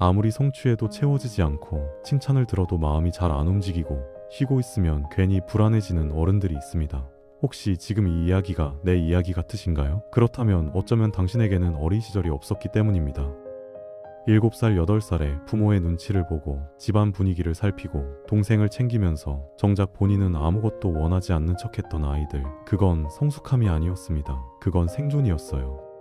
아무리 성취해도 채워지지 않고 칭찬을 들어도 마음이 잘 안 움직이고 쉬고 있으면 괜히 불안해지는 어른들이 있습니다. 혹시 지금 이 이야기가 내 이야기 같으신가요? 그렇다면 어쩌면 당신에게는 어린 시절이 없었기 때문입니다. 7살, 8살에 부모의 눈치를 보고 집안 분위기를 살피고 동생을 챙기면서 정작 본인은 아무것도 원하지 않는 척했던 아이들. 그건 성숙함이 아니었습니다. 그건 생존이었어요.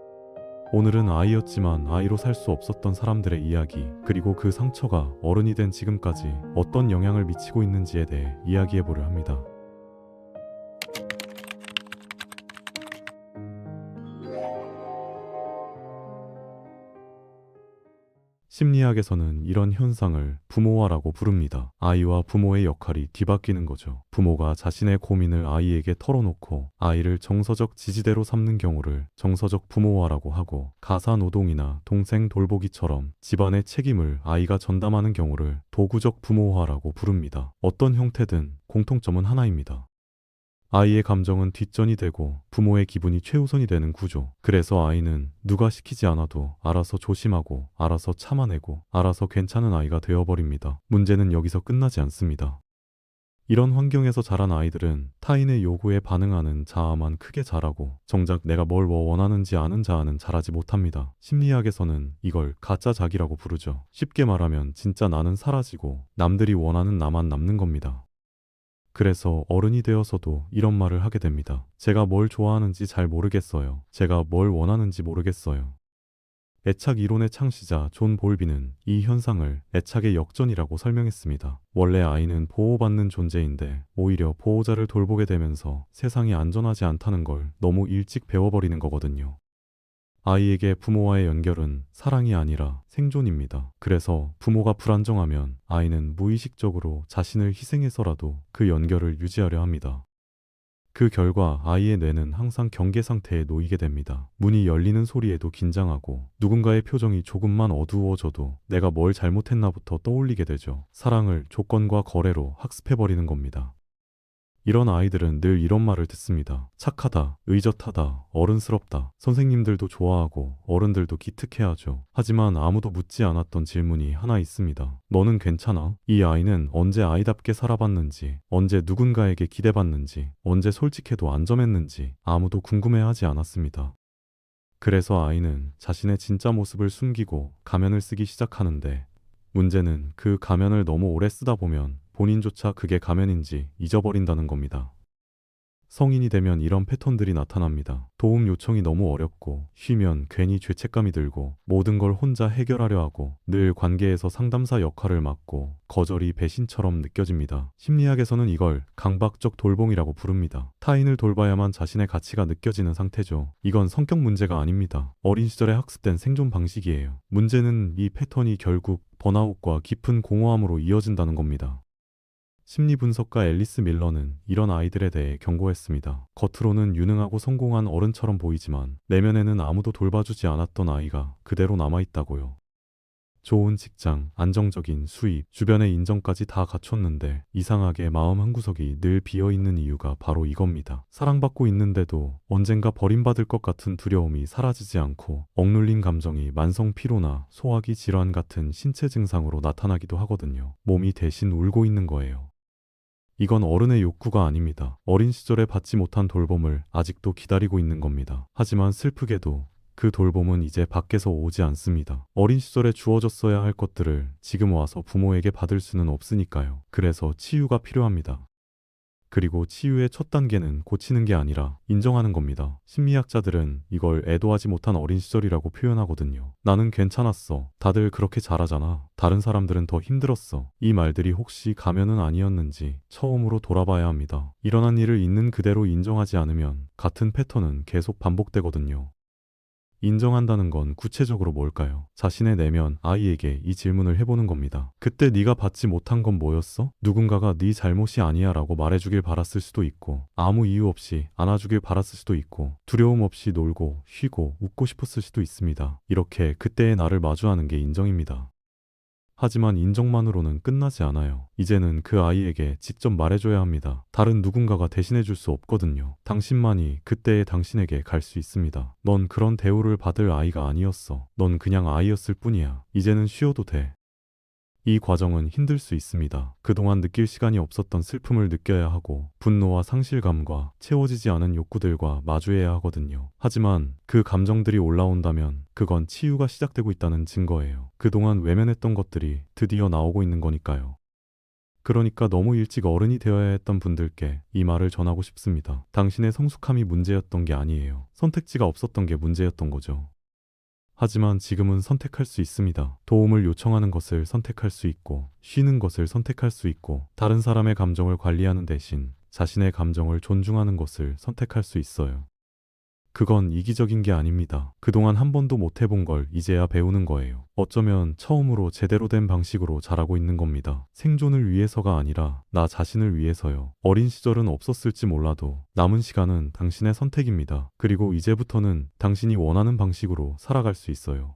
오늘은 아이였지만 아이로 살 수 없었던 사람들의 이야기, 그리고 그 상처가 어른이 된 지금까지 어떤 영향을 미치고 있는지에 대해 이야기해보려 합니다. 심리학에서는 이런 현상을 부모화라고 부릅니다. 아이와 부모의 역할이 뒤바뀌는 거죠. 부모가 자신의 고민을 아이에게 털어놓고 아이를 정서적 지지대로 삼는 경우를 정서적 부모화라고 하고, 가사노동이나 동생 돌보기처럼 집안의 책임을 아이가 전담하는 경우를 도구적 부모화라고 부릅니다. 어떤 형태든 공통점은 하나입니다. 아이의 감정은 뒷전이 되고 부모의 기분이 최우선이 되는 구조. 그래서 아이는 누가 시키지 않아도 알아서 조심하고 알아서 참아내고 알아서 괜찮은 아이가 되어버립니다. 문제는 여기서 끝나지 않습니다. 이런 환경에서 자란 아이들은 타인의 요구에 반응하는 자아만 크게 자라고 정작 내가 뭘 원하는지 아는 자아는 자라지 못합니다. 심리학에서는 이걸 가짜 자기라고 부르죠. 쉽게 말하면 진짜 나는 사라지고 남들이 원하는 나만 남는 겁니다. 그래서 어른이 되어서도 이런 말을 하게 됩니다. 제가 뭘 좋아하는지 잘 모르겠어요. 제가 뭘 원하는지 모르겠어요. 애착 이론의 창시자 존 볼비는 이 현상을 애착의 역전이라고 설명했습니다. 원래 아이는 보호받는 존재인데 오히려 보호자를 돌보게 되면서 세상이 안전하지 않다는 걸 너무 일찍 배워버리는 거거든요. 아이에게 부모와의 연결은 사랑이 아니라 생존입니다. 그래서 부모가 불안정하면 아이는 무의식적으로 자신을 희생해서라도 그 연결을 유지하려 합니다. 그 결과 아이의 뇌는 항상 경계 상태에 놓이게 됩니다. 문이 열리는 소리에도 긴장하고 누군가의 표정이 조금만 어두워져도 내가 뭘 잘못했나부터 떠올리게 되죠. 사랑을 조건과 거래로 학습해버리는 겁니다. 이런 아이들은 늘 이런 말을 듣습니다. 착하다, 의젓하다, 어른스럽다. 선생님들도 좋아하고 어른들도 기특해하죠. 하지만 아무도 묻지 않았던 질문이 하나 있습니다. 너는 괜찮아? 이 아이는 언제 아이답게 살아봤는지, 언제 누군가에게 기대받는지, 언제 솔직해도 안점했는지 아무도 궁금해하지 않았습니다. 그래서 아이는 자신의 진짜 모습을 숨기고 가면을 쓰기 시작하는데, 문제는 그 가면을 너무 오래 쓰다 보면 본인조차 그게 가면인지 잊어버린다는 겁니다. 성인이 되면 이런 패턴들이 나타납니다. 도움 요청이 너무 어렵고 쉬면 괜히 죄책감이 들고 모든 걸 혼자 해결하려 하고 늘 관계에서 상담사 역할을 맡고 거절이 배신처럼 느껴집니다. 심리학에서는 이걸 강박적 돌봄이라고 부릅니다. 타인을 돌봐야만 자신의 가치가 느껴지는 상태죠. 이건 성격 문제가 아닙니다. 어린 시절에 학습된 생존 방식이에요. 문제는 이 패턴이 결국 번아웃과 깊은 공허함으로 이어진다는 겁니다. 심리분석가 앨리스 밀러는 이런 아이들에 대해 경고했습니다. 겉으로는 유능하고 성공한 어른처럼 보이지만 내면에는 아무도 돌봐주지 않았던 아이가 그대로 남아있다고요. 좋은 직장, 안정적인 수입, 주변의 인정까지 다 갖췄는데 이상하게 마음 한구석이 늘 비어있는 이유가 바로 이겁니다. 사랑받고 있는데도 언젠가 버림받을 것 같은 두려움이 사라지지 않고 억눌린 감정이 만성 피로나 소화기 질환 같은 신체 증상으로 나타나기도 하거든요. 몸이 대신 울고 있는 거예요. 이건 어른의 욕구가 아닙니다. 어린 시절에 받지 못한 돌봄을 아직도 기다리고 있는 겁니다. 하지만 슬프게도 그 돌봄은 이제 밖에서 오지 않습니다. 어린 시절에 주어졌어야 할 것들을 지금 와서 부모에게 받을 수는 없으니까요. 그래서 치유가 필요합니다. 그리고 치유의 첫 단계는 고치는 게 아니라 인정하는 겁니다. 심리학자들은 이걸 애도하지 못한 어린 시절이라고 표현하거든요. 나는 괜찮았어. 다들 그렇게 잘하잖아. 다른 사람들은 더 힘들었어. 이 말들이 혹시 가면은 아니었는지 처음으로 돌아봐야 합니다. 일어난 일을 있는 그대로 인정하지 않으면 같은 패턴은 계속 반복되거든요. 인정한다는 건 구체적으로 뭘까요? 자신의 내면 아이에게 이 질문을 해보는 겁니다. 그때 네가 받지 못한 건 뭐였어? 누군가가 네 잘못이 아니야 라고 말해주길 바랐을 수도 있고 아무 이유 없이 안아주길 바랐을 수도 있고 두려움 없이 놀고 쉬고 웃고 싶었을 수도 있습니다. 이렇게 그때의 나를 마주하는 게 인정입니다. 하지만 인정만으로는 끝나지 않아요. 이제는 그 아이에게 직접 말해줘야 합니다. 다른 누군가가 대신해줄 수 없거든요. 당신만이 그때의 당신에게 갈 수 있습니다. 넌 그런 대우를 받을 아이가 아니었어. 넌 그냥 아이였을 뿐이야. 이제는 쉬어도 돼. 이 과정은 힘들 수 있습니다. 그동안 느낄 시간이 없었던 슬픔을 느껴야 하고 분노와 상실감과 채워지지 않은 욕구들과 마주해야 하거든요. 하지만 그 감정들이 올라온다면 그건 치유가 시작되고 있다는 증거예요. 그동안 외면했던 것들이 드디어 나오고 있는 거니까요. 그러니까 너무 일찍 어른이 되어야 했던 분들께 이 말을 전하고 싶습니다. 당신의 성숙함이 문제였던 게 아니에요. 선택지가 없었던 게 문제였던 거죠. 하지만 지금은 선택할 수 있습니다. 도움을 요청하는 것을 선택할 수 있고, 쉬는 것을 선택할 수 있고, 다른 사람의 감정을 관리하는 대신 자신의 감정을 존중하는 것을 선택할 수 있어요. 그건 이기적인 게 아닙니다. 그동안 한 번도 못 해본 걸 이제야 배우는 거예요. 어쩌면 처음으로 제대로 된 방식으로 자라고 있는 겁니다. 생존을 위해서가 아니라 나 자신을 위해서요. 어린 시절은 없었을지 몰라도 남은 시간은 당신의 선택입니다. 그리고 이제부터는 당신이 원하는 방식으로 살아갈 수 있어요.